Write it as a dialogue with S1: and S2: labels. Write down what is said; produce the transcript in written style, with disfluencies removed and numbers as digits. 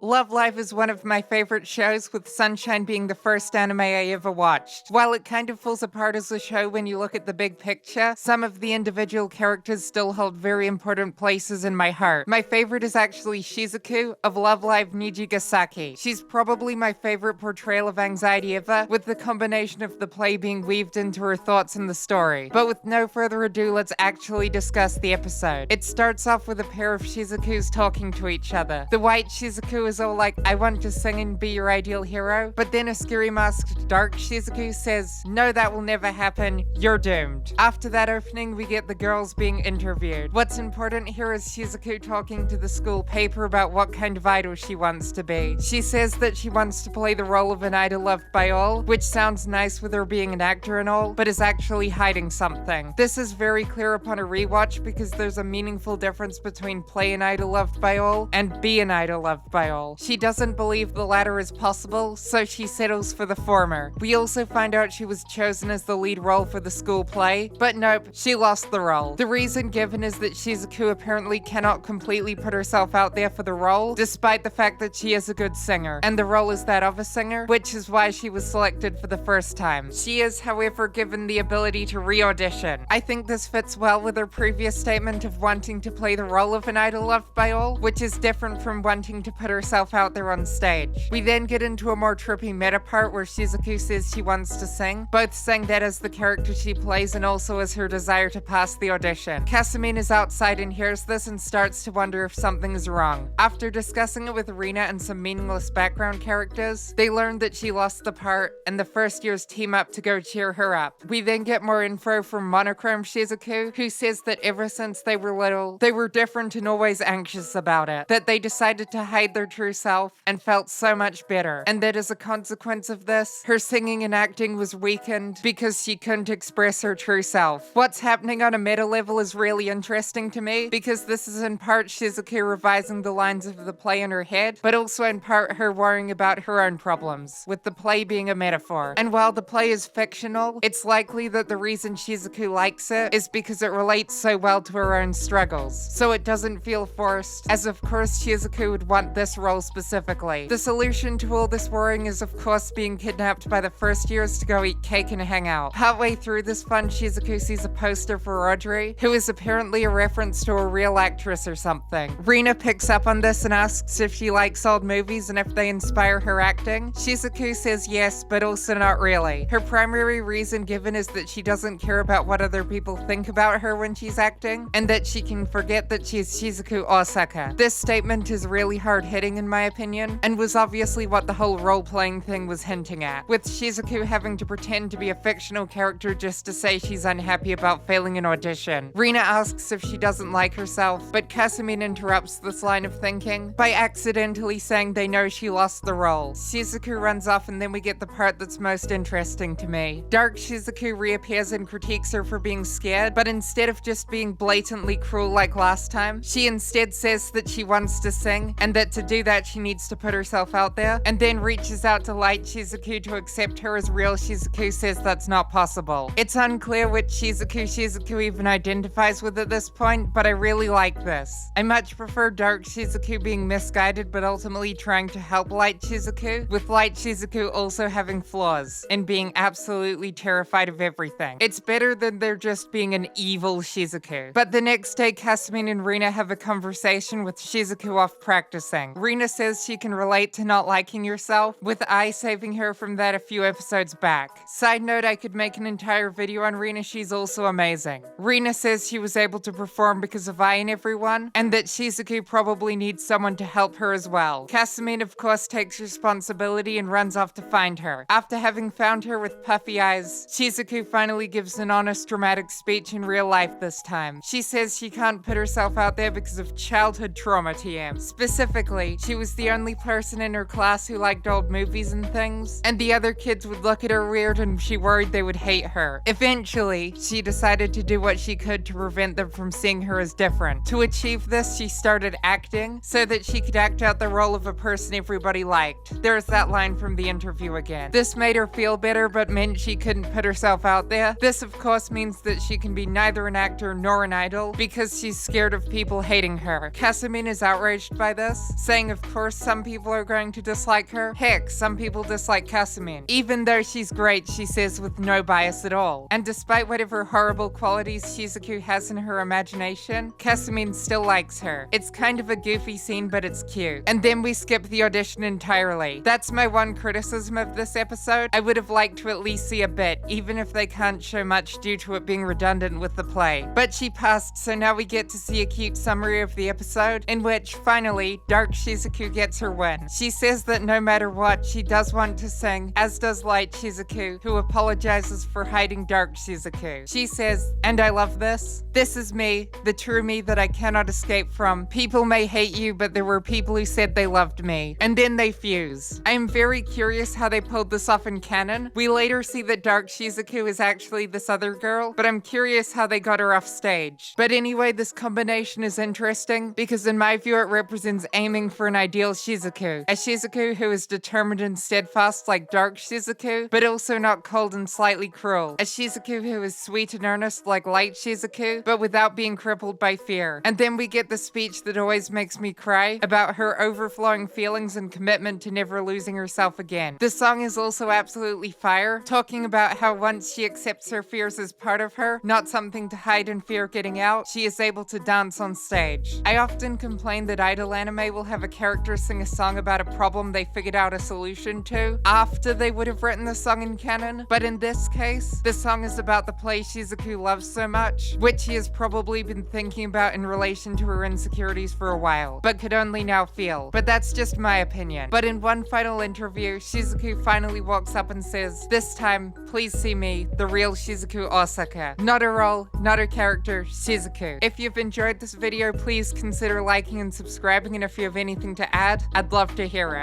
S1: Love Live is one of my favorite shows, with Sunshine being the first anime I ever watched. While it kind of falls apart as a show when you look at the big picture, some of the individual characters still hold very important places in my heart. My favorite is actually Shizuku of Love Live Nijigasaki. She's probably my favorite portrayal of anxiety ever, with the combination of the play being weaved into her thoughts in the story. But with no further ado, let's actually discuss the episode. It starts off with a pair of Shizukus talking to each other. The white Shizuku is all like, I want to sing and be your ideal hero, but then a scary masked dark Shizuku says, no, that will never happen, you're doomed. After that opening, we get the girls being interviewed. What's important here is Shizuku talking to the school paper about what kind of idol she wants to be. She says that she wants to play the role of an idol loved by all, which sounds nice with her being an actor and all, but is actually hiding something. This is very clear upon a rewatch because there's a meaningful difference between play an idol loved by all and be an idol loved by all. She doesn't believe the latter is possible, so she settles for the former. We also find out she was chosen as the lead role for the school play, but nope, she lost the role. The reason given is that Shizuku apparently cannot completely put herself out there for the role, despite the fact that she is a good singer, and the role is that of a singer, which is why she was selected for the first time. She is, however, given the ability to re-audition. I think this fits well with her previous statement of wanting to play the role of an idol loved by all, which is different from wanting to put herself out there on stage. We then get into a more trippy meta part where Shizuku says she wants to sing, both saying that as the character she plays and also as her desire to pass the audition. Kasumi is outside and hears this and starts to wonder if something is wrong. After discussing it with Rina and some meaningless background characters, they learn that she lost the part and the first years team up to go cheer her up. We then get more info from Monochrome Shizuku, who says that ever since they were little, they were different and always anxious about it, that they decided to hide their true self and felt so much better, and that as a consequence of this, her singing and acting was weakened because she couldn't express her true self. What's happening on a meta level is really interesting to me, because this is in part Shizuku revising the lines of the play in her head, but also in part her worrying about her own problems, with the play being a metaphor. And while the play is fictional, it's likely that the reason Shizuku likes it is because it relates so well to her own struggles, so it doesn't feel forced, as of course Shizuku would want this role specifically. The solution to all this worrying is of course being kidnapped by the first years to go eat cake and hang out. Partway through this fun, Shizuku sees a poster for Audrey, who is apparently a reference to a real actress or something. Rina picks up on this and asks if she likes old movies and if they inspire her acting. Shizuku says yes, but also not really. Her primary reason given is that she doesn't care about what other people think about her when she's acting, and that she can forget that she's Shizuku Osaka. This statement is really hard-hitting in my opinion, and was obviously what the whole role-playing thing was hinting at, with Shizuku having to pretend to be a fictional character just to say she's unhappy about failing an audition. Rina asks if she doesn't like herself, but Kasumi interrupts this line of thinking by accidentally saying they know she lost the role. Shizuku runs off, and then we get the part that's most interesting to me. Dark Shizuku reappears and critiques her for being scared, but instead of just being blatantly cruel like last time, she instead says that she wants to sing, and that to do that she needs to put herself out there, and then reaches out to Light Shizuku to accept her as real. Shizuku says that's not possible. It's unclear which Shizuku even identifies with at this point, but I really like this. I much prefer Dark Shizuku being misguided but ultimately trying to help Light Shizuku, with Light Shizuku also having flaws and being absolutely terrified of everything. It's better than there just being an evil Shizuku. But the next day, Kasumi and Rina have a conversation with Shizuku off practicing. Rina says she can relate to not liking yourself, with I saving her from that a few episodes back. Side note, I could make an entire video on Rina, she's also amazing. Rina says she was able to perform because of I and everyone, and that Shizuku probably needs someone to help her as well. Kasumi of course takes responsibility and runs off to find her. After having found her with puffy eyes, Shizuku finally gives an honest dramatic speech in real life this time. She says she can't put herself out there because of childhood trauma TM. Specifically, she was the only person in her class who liked old movies and things, and the other kids would look at her weird and she worried they would hate her. Eventually, she decided to do what she could to prevent them from seeing her as different. To achieve this, she started acting so that she could act out the role of a person everybody liked. There's that line from the interview again. This made her feel better but meant she couldn't put herself out there. This of course means that she can be neither an actor nor an idol because she's scared of people hating her. Kasumi is outraged by this, saying meaning of course some people are going to dislike her. Heck, some people dislike Kasumi. Even though she's great, she says with no bias at all. And despite whatever horrible qualities Shizuku has in her imagination, Kasumi still likes her. It's kind of a goofy scene, but it's cute. And then we skip the audition entirely. That's my one criticism of this episode. I would have liked to at least see a bit, even if they can't show much due to it being redundant with the play. But she passed, so now we get to see a cute summary of the episode, in which, finally, Dark Shizuku gets her win. She says that no matter what, she does want to sing, as does Light Shizuku, who apologizes for hiding Dark Shizuku. She says, and I love this. This is me, the true me that I cannot escape from. People may hate you, but there were people who said they loved me. And then they fuse. I am very curious how they pulled this off in canon. We later see that Dark Shizuku is actually this other girl, but I'm curious how they got her off stage. But anyway, this combination is interesting because in my view it represents aiming for an ideal Shizuku. A Shizuku who is determined and steadfast like Dark Shizuku, but also not cold and slightly cruel. A Shizuku who is sweet and earnest like Light Shizuku, but without being crippled by fear. And then we get the speech that always makes me cry about her overflowing feelings and commitment to never losing herself again. The song is also absolutely fire, talking about how once she accepts her fears as part of her, not something to hide and fear getting out, she is able to dance on stage. I often complain that idol anime will have a character sing a song about a problem they figured out a solution to after they would have written the song in canon, but in this case, the song is about the play Shizuku loves so much, which he has probably been thinking about in relation to her insecurities for a while, but could only now feel. But that's just my opinion. But in one final interview, Shizuku finally walks up and says, "This time, please see me, the real Shizuku Osaka. Not a role, not a character, Shizuku." If you've enjoyed this video, please consider liking and subscribing, and if you have anything to add, I'd love to hear it.